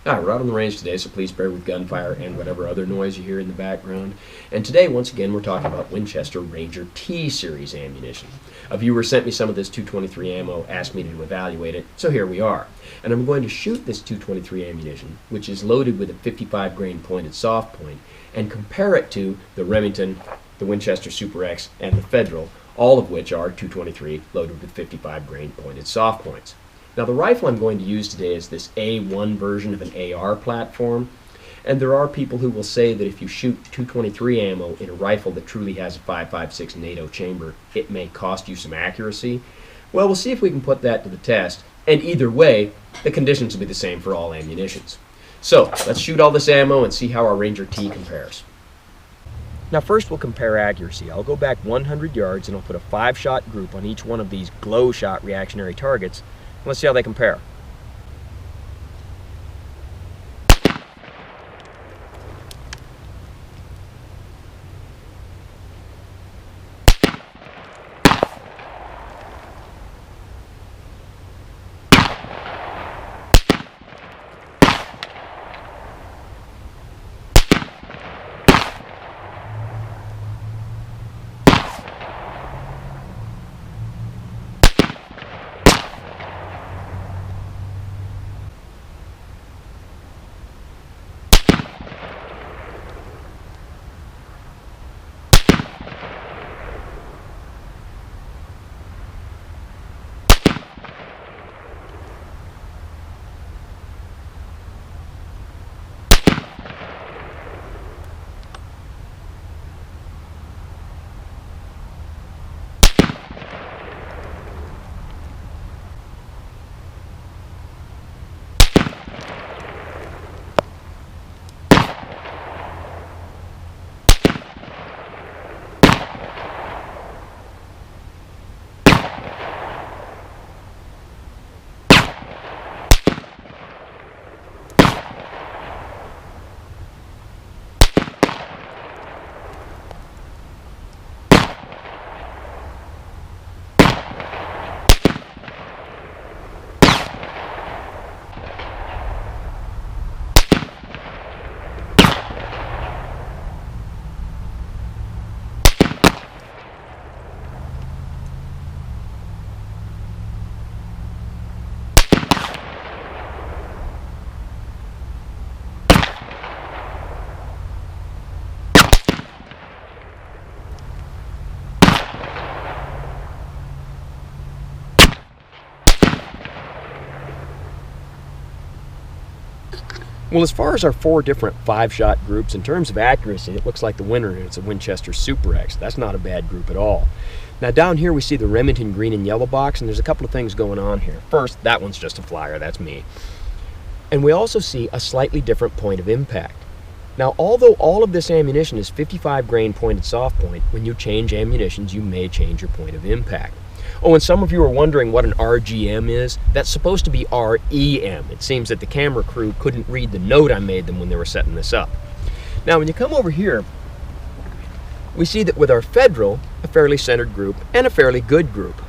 Hi, we're out on the range today, so please bear with gunfire and whatever other noise you hear in the background. And today, once again, we're talking about Winchester Ranger T series ammunition. A viewer sent me some of this 223 ammo, asked me to evaluate it, so here we are. And I'm going to shoot this 223 ammunition, which is loaded with a 55 grain pointed soft point, and compare it to the Remington, the Winchester Super X, and the Federal, all of which are 223 loaded with 55 grain pointed soft points. Now the rifle I'm going to use today is this A1 version of an AR platform, and there are people who will say that if you shoot 223 ammo in a rifle that truly has a 5.56 NATO chamber, it may cost you some accuracy. Well, we'll see if we can put that to the test, and either way, the conditions will be the same for all ammunitions. So, let's shoot all this ammo and see how our Ranger T compares. Now first we'll compare accuracy. I'll go back 100 yards and I'll put a 5-shot group on each one of these glow shot reactionary targets. Let's see how they compare. Well, as far as our 4 different 5-shot groups, in terms of accuracy, it looks like the winner is a Winchester Super X. That's not a bad group at all. Now down here we see the Remington green and yellow box, and there's a couple of things going on here. First, that one's just a flyer, that's me. And we also see a slightly different point of impact. Now, although all of this ammunition is 55 grain pointed soft point, when you change ammunitions, you may change your point of impact. Oh, and some of you are wondering what an RGM is. That's supposed to be REM. It seems that the camera crew couldn't read the note I made them when they were setting this up. Now, when you come over here, we see that with our Federal, a fairly centered group and a fairly good group.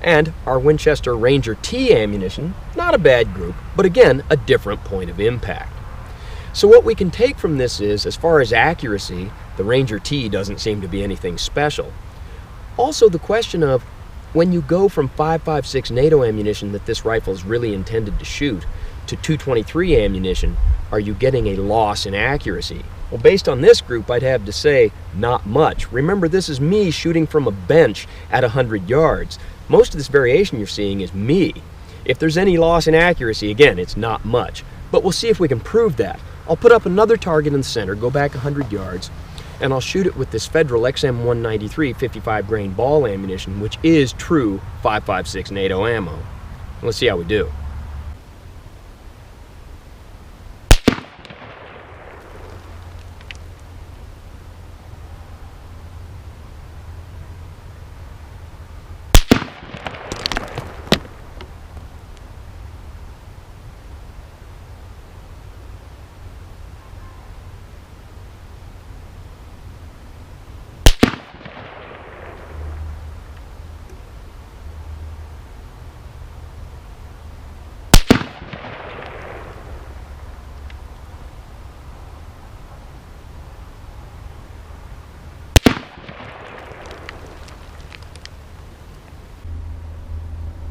And our Winchester Ranger T ammunition, not a bad group, but again, a different point of impact. So what we can take from this is, as far as accuracy, the Ranger T doesn't seem to be anything special. Also, the question of, when you go from 5.56 NATO ammunition that this rifle is really intended to shoot to 223 ammunition, are you getting a loss in accuracy? Well, based on this group, I'd have to say not much. Remember, this is me shooting from a bench at 100 yards. Most of this variation you're seeing is me. If there's any loss in accuracy, again, it's not much. But we'll see if we can prove that. I'll put up another target in the center, go back 100 yards, and I'll shoot it with this Federal XM193 55 grain ball ammunition, which is true 5.56 NATO ammo. Let's see how we do.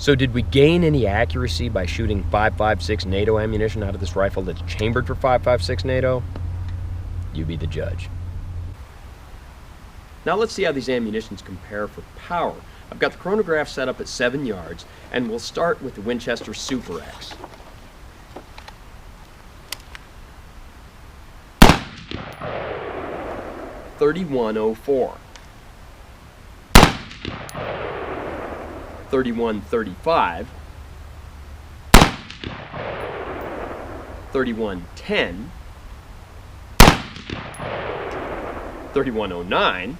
So did we gain any accuracy by shooting 5.56 NATO ammunition out of this rifle that's chambered for 5.56 NATO? You be the judge. Now let's see how these ammunitions compare for power. I've got the chronograph set up at 7 yards, and we'll start with the Winchester Super X. .3104, 3135, 3110, 3109,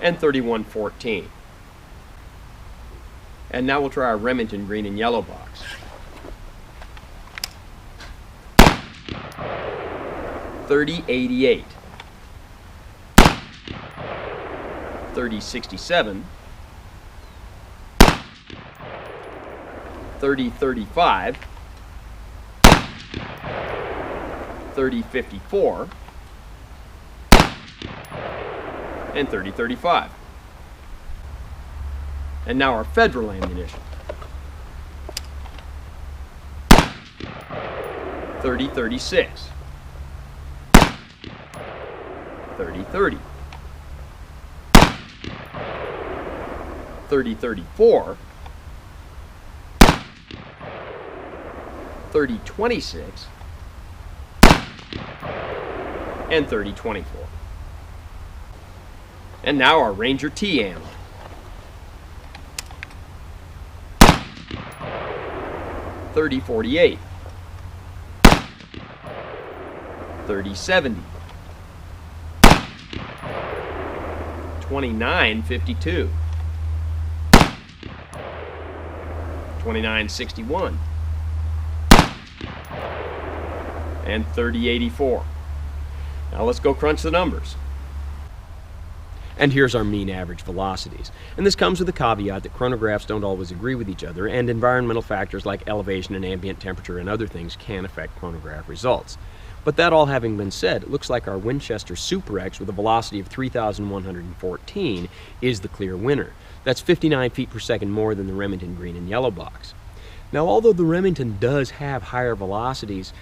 and 3114. And now we'll try our Remington green and yellow box. 3088, 3067, 3035, 3054, and 3035. And now our federal ammunition. 3036, 3030, 3034, 3026, and 3024. And now our Ranger T ammo. 3048, 3070, 2952, 2961, and 3084. Now let's go crunch the numbers. And here's our mean average velocities. And this comes with the caveat that chronographs don't always agree with each other, and environmental factors like elevation and ambient temperature and other things can affect chronograph results. But that all having been said, it looks like our Winchester Super X with a velocity of 3,114 is the clear winner. That's 59 feet per second more than the Remington green and yellow box. Now, although the Remington does have higher velocities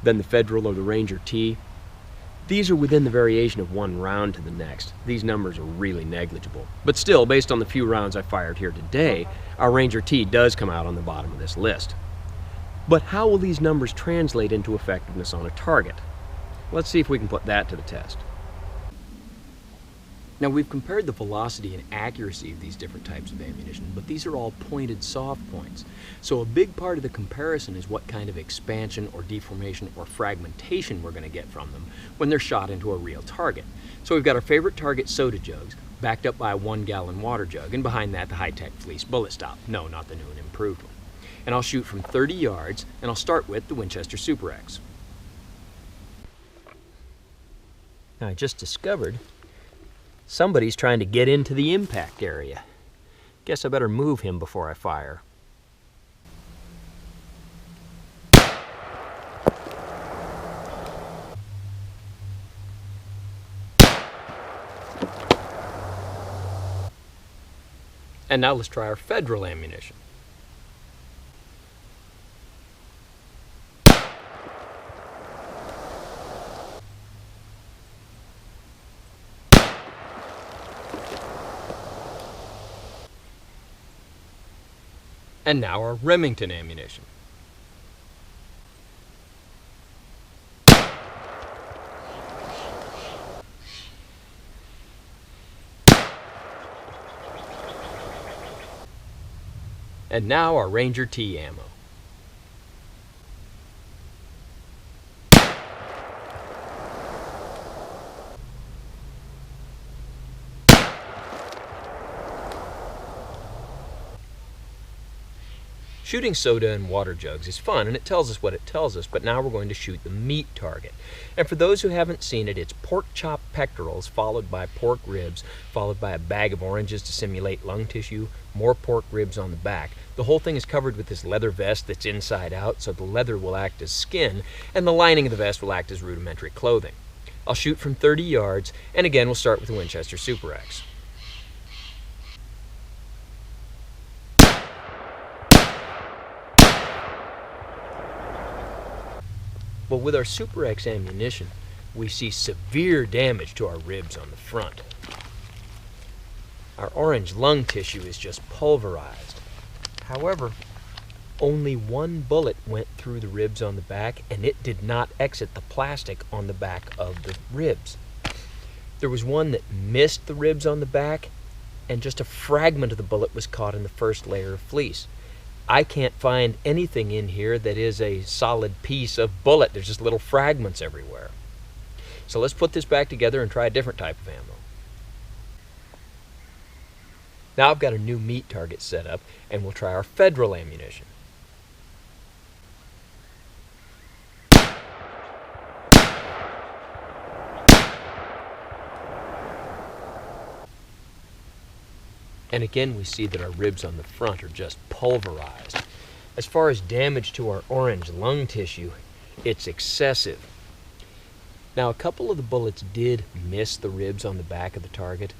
than the Federal or the Ranger T, these are within the variation of one round to the next. These numbers are really negligible. But still, based on the few rounds I fired here today, our Ranger T does come out on the bottom of this list. But how will these numbers translate into effectiveness on a target? Let's see if we can put that to the test. Now, we've compared the velocity and accuracy of these different types of ammunition, but these are all pointed soft points. So a big part of the comparison is what kind of expansion or deformation or fragmentation we're going to get from them when they're shot into a real target. So we've got our favorite target soda jugs, backed up by a 1-gallon water jug, and behind that the high-tech fleece bullet stop. No, not the new and improved one. And I'll shoot from 30 yards, and I'll start with the Winchester Super X. Now, I just discovered somebody's trying to get into the impact area. Guess I better move him before I fire. And now let's try our federal ammunition. And now our Remington ammunition. And now our Ranger T ammo. Shooting soda and water jugs is fun, and it tells us what it tells us, but now we're going to shoot the meat target. And for those who haven't seen it, it's pork chop pectorals, followed by pork ribs, followed by a bag of oranges to simulate lung tissue, more pork ribs on the back. The whole thing is covered with this leather vest that's inside out, so the leather will act as skin, and the lining of the vest will act as rudimentary clothing. I'll shoot from 30 yards, and again we'll start with the Winchester Super X. Well, with our Super X ammunition, we see severe damage to our ribs on the front. Our orange lung tissue is just pulverized. However, only one bullet went through the ribs on the back, and it did not exit the plastic on the back of the ribs. There was one that missed the ribs on the back, and just a fragment of the bullet was caught in the first layer of fleece. I can't find anything in here that is a solid piece of bullet. There's just little fragments everywhere. So let's put this back together and try a different type of ammo. Now I've got a new meat target set up, and we'll try our Federal ammunition. And again, we see that our ribs on the front are just pulverized. As far as damage to our orange lung tissue, it's excessive. Now, a couple of the bullets did miss the ribs on the back of the target,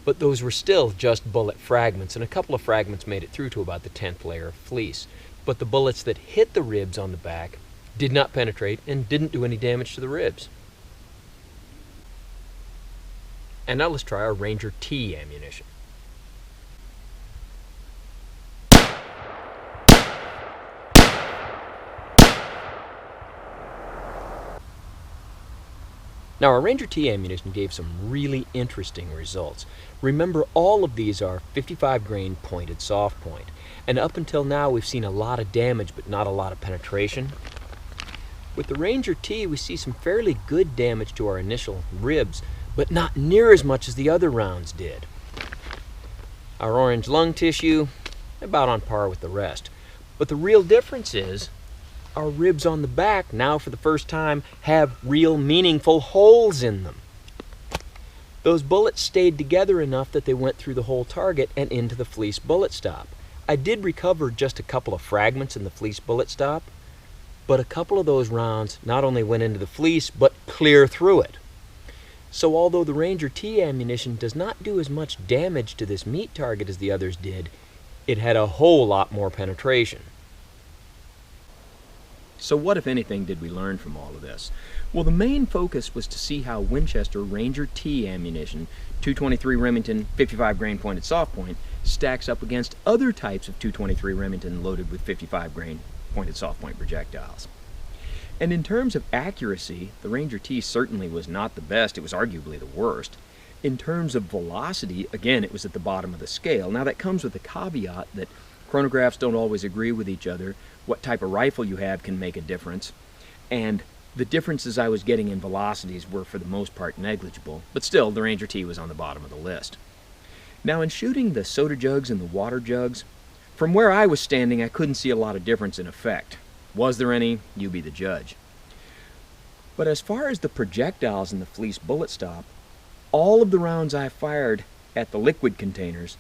but those were still just bullet fragments, and a couple of fragments made it through to about the 10th layer of fleece. But the bullets that hit the ribs on the back did not penetrate and didn't do any damage to the ribs. And now let's try our Ranger T ammunition. Now, our Ranger T ammunition gave some really interesting results. Remember, all of these are 55 grain pointed soft point, and up until now we've seen a lot of damage but not a lot of penetration. With the Ranger T, we see some fairly good damage to our initial ribs, but not near as much as the other rounds did. Our orange lung tissue, about on par with the rest. But the real difference is our ribs on the back now for the first time have real meaningful holes in them. Those bullets stayed together enough that they went through the whole target and into the fleece bullet stop. I did recover just a couple of fragments in the fleece bullet stop, but a couple of those rounds not only went into the fleece but clear through it. So although the Ranger T ammunition does not do as much damage to this meat target as the others did, it had a whole lot more penetration. So what, if anything, did we learn from all of this? Well, the main focus was to see how Winchester Ranger T ammunition, 223 Remington 55 grain pointed soft point, stacks up against other types of 223 Remington loaded with 55 grain pointed soft point projectiles. And in terms of accuracy, the Ranger T certainly was not the best. It was arguably the worst. In terms of velocity, again, it was at the bottom of the scale. Now that comes with a caveat that chronographs don't always agree with each other. What type of rifle you have can make a difference, and the differences I was getting in velocities were for the most part negligible, but still the Ranger T was on the bottom of the list. Now, in shooting the soda jugs and the water jugs, from where I was standing I couldn't see a lot of difference in effect. Was there any? You be the judge. But as far as the projectiles in the fleece bullet stop, all of the rounds I fired at the liquid containers,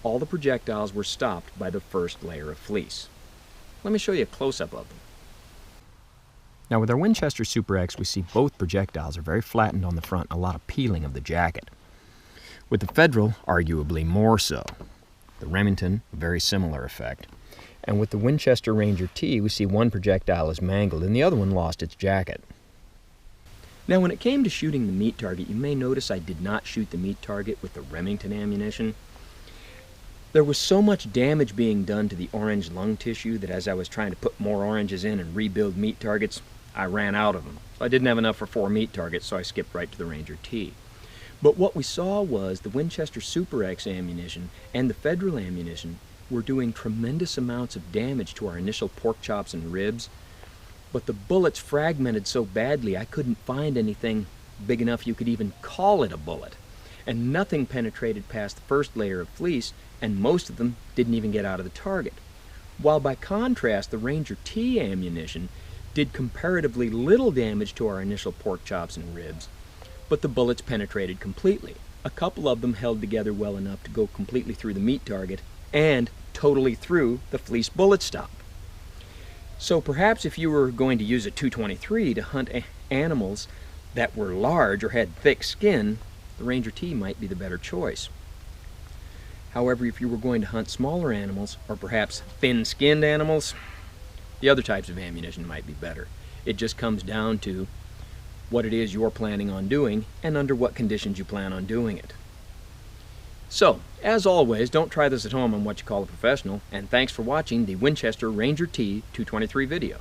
all the projectiles were stopped by the first layer of fleece. Let me show you a close-up of them. Now, with our Winchester Super X, we see both projectiles are very flattened on the front and a lot of peeling of the jacket. With the Federal, arguably more so. The Remington, a very similar effect. And with the Winchester Ranger T, we see one projectile is mangled and the other one lost its jacket. Now, when it came to shooting the meat target, you may notice I did not shoot the meat target with the Remington ammunition. There was so much damage being done to the orange lung tissue that as I was trying to put more oranges in and rebuild meat targets, I ran out of them. I didn't have enough for 4 meat targets, so I skipped right to the Ranger T. But what we saw was the Winchester Super X ammunition and the Federal ammunition were doing tremendous amounts of damage to our initial pork chops and ribs, but the bullets fragmented so badly I couldn't find anything big enough you could even call it a bullet. And nothing penetrated past the first layer of fleece, and most of them didn't even get out of the target. While by contrast, the Ranger T ammunition did comparatively little damage to our initial pork chops and ribs, but the bullets penetrated completely. A couple of them held together well enough to go completely through the meat target and totally through the fleece bullet stop. So perhaps if you were going to use a 223 to hunt animals that were large or had thick skin, the Ranger T might be the better choice. However, if you were going to hunt smaller animals, or perhaps thin-skinned animals, the other types of ammunition might be better. It just comes down to what it is you're planning on doing and under what conditions you plan on doing it. So, as always, don't try this at home on what you call a professional, and thanks for watching the Winchester Ranger T 223 video.